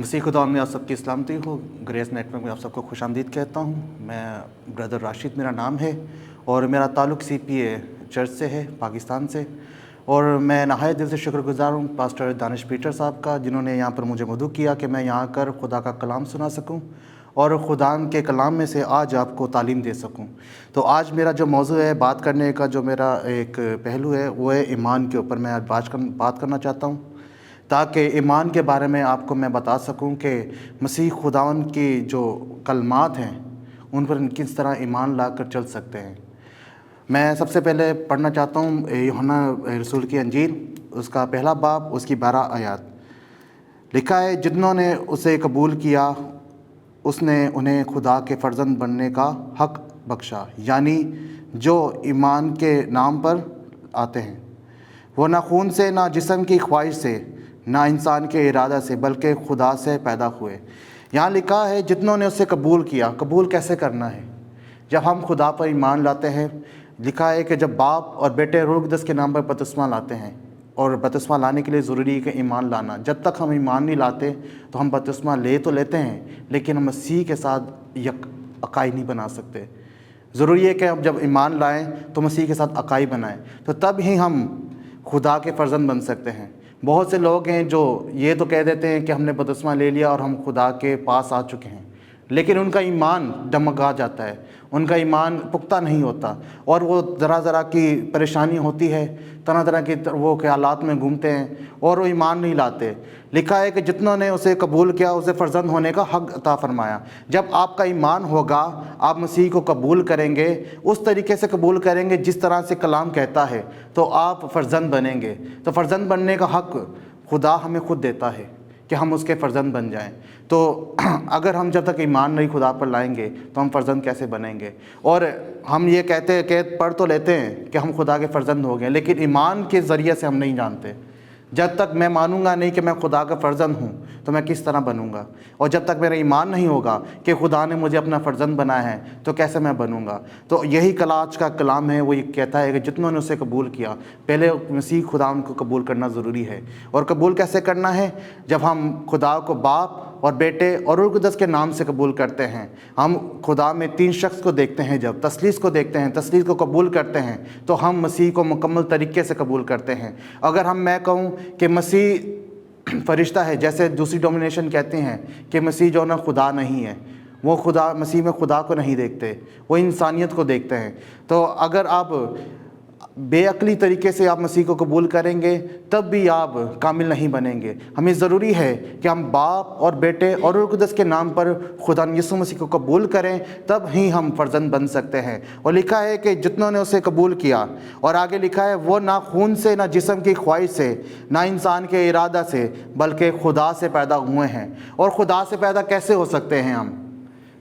मसीह खुदा में आप सबकी सलामती हो। ग्रेस नेटवर्क में आप सबको खुशामदीद कहता हूँ। मैं ब्रदर राशिद मेरा नाम है और मेरा ताल्लुक़ CPA चर्च से है, पाकिस्तान से। और मैं नहायत दिल से शुक्रगुज़ार हूँ पास्टर दानिश पीटर साहब का, जिन्होंने यहाँ पर मुझे मदऊ किया कि मैं यहाँ कर खुदा का कलाम सुना सकूँ और खुदा के कलाम में से आज आपको तालीम दे सकूँ। तो आज मेरा जो मौजू है, बात करने का जो मेरा एक पहलू है, वो है ईमान के ऊपर मैं आज बात करना चाहता हूँ, ताकि ईमान के बारे में आपको मैं बता सकूं कि मसीह खुदावन की जो कलमात हैं उन पर किस तरह ईमान लाकर चल सकते हैं। मैं सबसे पहले पढ़ना चाहता हूं यूहन्ना रसूल की अंजील, उसका पहला बाब, उसकी 12 आयत। लिखा है, जिन्होंने उसे कबूल किया उसने उन्हें खुदा के फर्जंद बनने का हक बख्शा, यानी जो ईमान के नाम पर आते हैं। वो ना खून से, ना जिस्म की ख्वाहिश से, ना इंसान के इरादा से, बल्कि खुदा से पैदा हुए। यहाँ लिखा है जिन्होंने उसे कबूल किया। कबूल कैसे करना है? जब हम खुदा पर ईमान लाते हैं, लिखा है कि जब बाप और बेटे रूह अक़दस के नाम पर बपतिस्मा लाते हैं, और बपतिस्मा लाने के लिए ज़रूरी है कि ईमान लाना। जब तक हम ईमान नहीं लाते तो हम बपतिस्मा ले तो लेते हैं, लेकिन हम मसीह के साथ अकाई नहीं बना सकते। ज़रूरी है कि हम जब ईमान लाएँ तो मसीह के साथ अकाई बनाएँ, तो तब ही हम खुदा के फर्जंद बन सकते हैं। बहुत से लोग हैं जो ये तो कह देते हैं कि हमने बपतिस्मा ले लिया और हम खुदा के पास आ चुके हैं, लेकिन उनका ईमान डगमगा जाता है, उनका ईमान पुख्ता नहीं होता, और वो ज़रा की परेशानी होती है, तरह तरह के वो ख्यालात में घूमते हैं और वो ईमान नहीं लाते। लिखा है कि जिन्होंने उसे कबूल किया उसे फर्जंद होने का हक अता फरमाया। जब आपका ईमान होगा, आप मसीह को कबूल करेंगे, उस तरीके से कबूल करेंगे जिस तरह से कलाम कहता है, तो आप फर्जंद बनेंगे। तो फर्जंद बनने का हक खुदा हमें खुद देता है कि हम उसके फ़र्जंद बन जाएं। तो अगर हम जब तक ईमान नहीं खुदा पर लाएंगे तो हम फ़र्जंद कैसे बनेंगे? और हम ये कहते हैं कि पढ़ तो लेते हैं कि हम खुदा के फ़र्जंद हो गए, लेकिन ईमान के ज़रिए से हम नहीं जानते। जब तक मैं मानूंगा नहीं कि मैं खुदा का फ़र्जंद हूँ तो मैं किस तरह बनूंगा? और जब तक मेरा ईमान नहीं होगा कि खुदा ने मुझे अपना फ़र्जंद बनाया है तो कैसे मैं बनूंगा? तो यही आज का कलाम है, वो ये कहता है कि जिन्होंने उसे कबूल किया, पहले मसीह खुदा उनको कबूल करना ज़रूरी है। और कबूल कैसे करना है? जब हम खुदा को बाप और बेटे और रूह अक़दस के नाम से कबूल करते हैं। हम खुदा में 3 शख्स को देखते हैं, जब तसलीस को देखते हैं, तसलीस को कबूल करते हैं, तो हम मसीह को मुकम्मल तरीके से कबूल करते हैं। अगर मैं कहूँ कि मसीह फ़रिश्ता है, जैसे दूसरी डोमिनेशन कहते हैं कि मसीह जो ना खुदा नहीं है, वो खुदा मसीह में खुदा को नहीं देखते, वो इंसानियत को देखते हैं। तो अगर आप बेअक्ली तरीके से आप मसीह को कबूल करेंगे तब भी आप कामिल नहीं बनेंगे। हमें ज़रूरी है कि हम बाप और बेटे और रूह अक़दस के नाम पर खुदा यीशु मसीह को कबूल करें, तब ही हम फ़र्जंद बन सकते हैं। और लिखा है कि जिन्होंने उसे कबूल किया, और आगे लिखा है वो ना खून से, ना जिस्म की ख्वाहिश से, ना इंसान के इरादा से, बल्कि खुदा से पैदा हुए हैं। और खुदा से पैदा कैसे हो सकते हैं हम?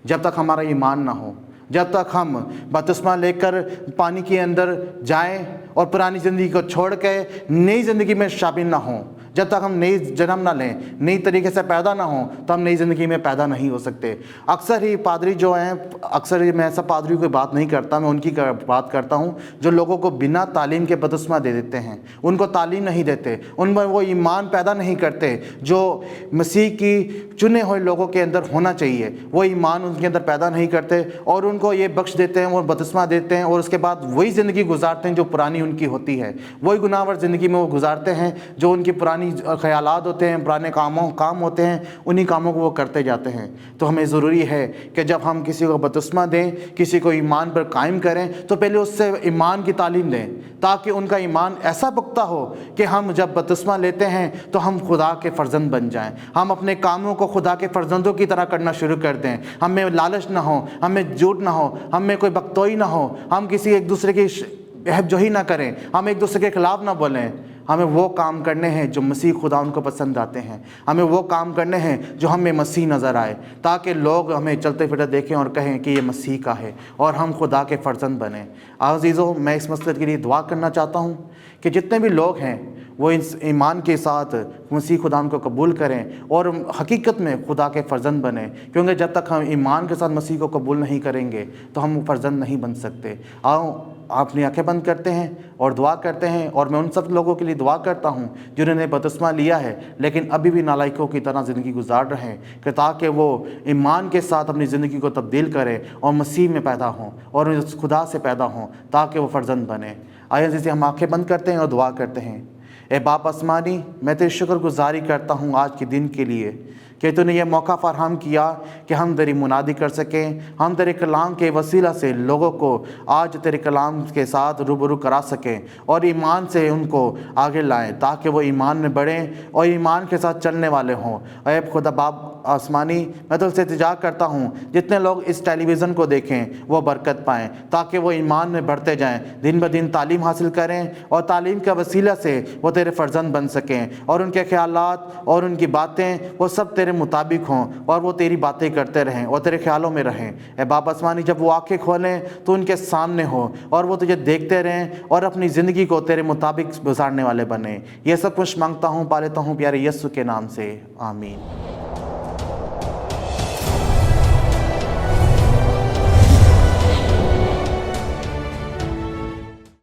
जब तक हमारा ईमान ना हो, जब तक हम बपतिस्मा लेकर पानी के अंदर जाएं और पुरानी ज़िंदगी को छोड़ के नई ज़िंदगी में शामिल ना हों, जब तक हम नई जन्म ना लें, नई तरीके से पैदा ना हों, तो हम नई ज़िंदगी में पैदा नहीं हो सकते। अक्सर ही पादरी जो हैं, अक्सर ही मैं सब पादरियों की बात नहीं करता, मैं उनकी बात करता हूँ जो लोगों को बिना तालीम के बपतिस्मा दे देते हैं, उनको तालीम नहीं देते, उन पर वो ईमान पैदा नहीं करते जो मसीह की चुने हुए लोगों के अंदर होना चाहिए। वो ईमान उनके अंदर पैदा नहीं करते और उनको ये बख्श देते हैं, वो बपतिस्मा देते हैं, और उसके बाद वही ज़िंदगी गुजारते हैं जो पुरानी उनकी होती है। वही गुनाहवर ज़िंदगी में वो गुजारते हैं, जो उनकी पुरानी ख्यालात होते हैं, पुराने काम होते हैं, उन्हीं कामों को वो करते जाते हैं। तो हमें ज़रूरी है कि जब हम किसी को बपतिस्मा दें, किसी को ईमान पर कायम करें, तो पहले उससे ईमान की तालीम दें, ताकि उनका ईमान ऐसा पुख्ता हो कि हम जब बपतिस्मा लेते हैं तो हम खुदा के फ़र्जंद बन जाएं। हम अपने कामों को खुदा के फ़र्जंदों की तरह करना शुरू कर दें। हमें लालच ना हो, हमें झूठ ना हो, हमें कोई बकतोई ना हो, हम किसी एक दूसरे की बेहबजोही ना करें, हम एक दूसरे के खिलाफ़ ना बोलें। हमें वो काम करने हैं जो मसीह खुदा उनको पसंद आते हैं। हमें वो काम करने हैं जो हमें मसीह नज़र आए, ताकि लोग हमें चलते फिरते देखें और कहें कि ये मसीह का है, और हम खुदा के फ़र्जंद बने। अज़ीज़ों, मैं इस मसले के लिए दुआ करना चाहता हूँ कि जितने भी लोग हैं वो इस ईमान के साथ मसीह खुदा को कबूल करें और हकीकत में खुदा के फ़र्जंद बने, क्योंकि जब तक हम ईमान के साथ मसीह को कबूल नहीं करेंगे तो हम फ़र्जंद नहीं बन सकते। आओ अपनी आंखें बंद करते हैं और दुआ करते हैं, और मैं उन सब लोगों के लिए दुआ करता हूँ जिन्होंने बपतिस्मा लिया है लेकिन अभी भी नालायकों की तरह ज़िंदगी गुजार रहे हैं, कि ताकि वो ईमान के साथ अपनी ज़िंदगी को तब्दील करें और मसीह में पैदा हों और उस खुदा से पैदा हों ताकि वो फ़र्जंद बने। आइए जिसे हम आंखें बंद करते हैं और दुआ करते हैं। ए बाप आसमानी, मैं तेरी शुक्रगुजारी करता हूँ आज के दिन के लिए कि तूने ये मौका फराहम किया कि हम तेरी मुनादी कर सकें, हम तेरे कलाम के वसीला से लोगों को आज तेरे कलाम के साथ रूबरू करा सकें और ईमान से उनको आगे लाएं ताकि वो ईमान में बढ़ें और ईमान के साथ चलने वाले हों। ऐ खुदा बाप आसमानी, मैं तुझसे इल्तिजा करता हूँ जितने लोग इस टेलीविज़न को देखें वो बरकत पाएँ ताकि वो ईमान में बढ़ते जाएँ, दिन ब दिन तालीम हासिल करें और तालीम के वसीला से वो तेरे फ़र्जंद बन सकें और उनके ख़यालात और उनकी बातें वो सब तेरे मुताबिक हों और वो तेरी बातें करते रहें और तेरे ख्यालों में रहें। ए बाप आसमानी, जब वो आंखें खोलें तो उनके सामने हो और वो तुझे देखते रहें और अपनी ज़िंदगी को तेरे मुताबिक गुजारने वाले बने। ये सब कुछ मांगता हूँ, पा लेता हूँ प्यारे यीशु के नाम से, आमीन।